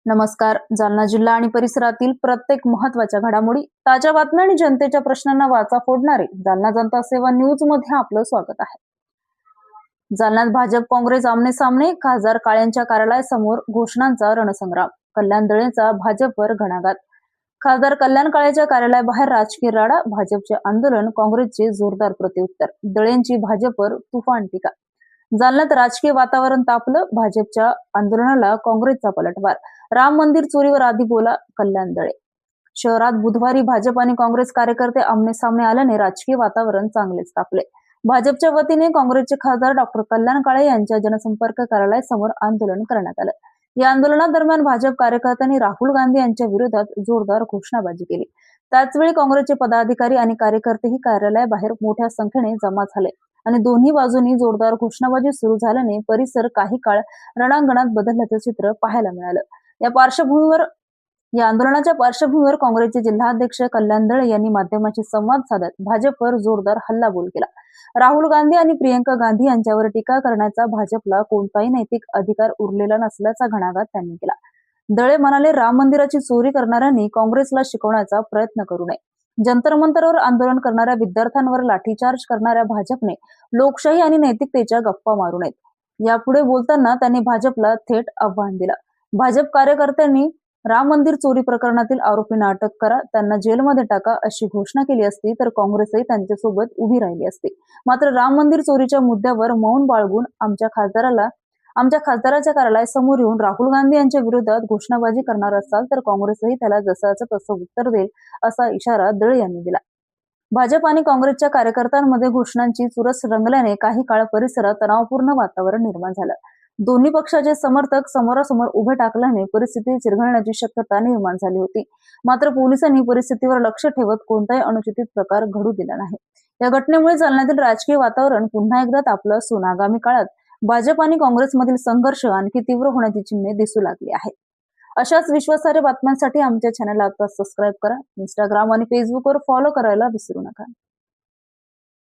नमस्कार. जालना जिल्हा आणि परिसरातील प्रत्येक महत्त्वाच्या घडामोडी, ताज्या बातम्या आणि जनतेच्या प्रश्नांना वाचा फोडणारे जालना जनता सेवा न्यूज मध्ये आपलं स्वागत आहे. जालन्यात भाजप काँग्रेस आमने सामने, खासदार काळेंच्या कार्यालयासमोर घोषणांचा रणसंग्राम. कल्याण दळेंचा भाजपवर घणाघात. खासदार कल्याण काळेच्या कार्यालयाबाहेर राजकीय राडा, भाजपचे आंदोलन, काँग्रेसचे जोरदार प्रत्युत्तर, दळेंची भाजपवर तुफान टीका. जालन्यात राजकीय वातावरण तापलं, भाजपच्या आंदोलनाला काँग्रेसचा पलटवार. राम मंदिर चोरीवर आधी बोला, कल्याण दळे. शहरात बुधवारी भाजप आणि काँग्रेस कार्यकर्ते आमने सामने आल्याने राजकीय वातावरण चांगलेच तापले. भाजपच्या वतीने काँग्रेसचे खासदार डॉक्टर कल्याण काळे यांच्या जनसंपर्क कार्यालयासमोर आंदोलन करण्यात आलं. या आंदोलनादरम्यान भाजप कार्यकर्त्यांनी राहुल गांधी यांच्या विरोधात जोरदार घोषणाबाजी केली. त्याचवेळी काँग्रेसचे पदाधिकारी आणि कार्यकर्तेही कार्यालयाबाहेर मोठ्या संख्येने जमा झाले आणि दोन्ही बाजूंनी जोरदार घोषणाबाजी सुरू झाल्याने परिसर काही काळ रणांगणात बदलल्याचं चित्र पाहायला मिळालं. या आंदोलनाच्या पार्श्वभूमीवर काँग्रेसचे जिल्हाध्यक्ष कल्याण दळे यांनी माध्यमांशी संवाद साधत भाजपवर जोरदार हल्लाबोल केला. राहुल गांधी आणि प्रियंका गांधी यांच्यावर टीका करण्याचा भाजपला कोणताही नैतिक अधिकार उरलेला नसल्याचा घणाघात त्यांनी केला. दळे म्हणाले, राम मंदिराची चोरी करणाऱ्यांनी काँग्रेसला शिकवण्याचा प्रयत्न करू नये. जंतर मंतरवर आंदोलन करणाऱ्या विद्यार्थ्यांवर लाठीचार्ज करणाऱ्या भाजपने लोकशाही आणि नैतिकतेच्या गप्पा मारू नयेत. यापुढे बोलताना त्यांनी भाजपला थेट आव्हान दिलं. भाजप कार्यकर्त्यांनी राम मंदिर चोरी प्रकरणातील आरोपींना अटक करा, त्यांना जेलमध्ये टाका अशी घोषणा केली असती तर काँग्रेसही त्यांच्यासोबत उभी राहिली असती. मात्र राम मंदिर चोरीच्या मुद्द्यावर मौन बाळगून आमच्या खासदाराच्या कार्यालयासमोर येऊन राहुल गांधी यांच्या विरोधात घोषणाबाजी करणार असाल तर काँग्रेसही त्याला जसंचं तसं उत्तर देईल, असा इशारा दळे यांनी दिला. भाजप आणि काँग्रेसच्या कार्यकर्त्यांमध्ये घोषणांची चुरस रंगल्याने काही काळ परिसरात तणावपूर्ण वातावरण निर्माण झालं. दोन्ही पक्षाचे समर्थक समोरासमोर उभे टाकल्याने परिस्थिती चिरघळण्याची शक्यता निर्माण झाली होती. मात्र पोलिसांनी परिस्थितीवर लक्ष ठेवत कोणताही अनुचित प्रकार घडू दिला नाही. या घटनेमुळे जालन्यातील राजकीय वातावरण पुन्हा एकदा तापलं असून आगामी काळात भाजप आणि काँग्रेसमधील संघर्ष आणखी तीव्र होण्याची चिन्हे दिसू लागली आहेत. अशाच विश्वासार्ह बातम्यांसाठी आमच्या चॅनलला आता सबस्क्राईब करा. इंस्टाग्राम आणि फेसबुकवर फॉलो करायला विसरू नका.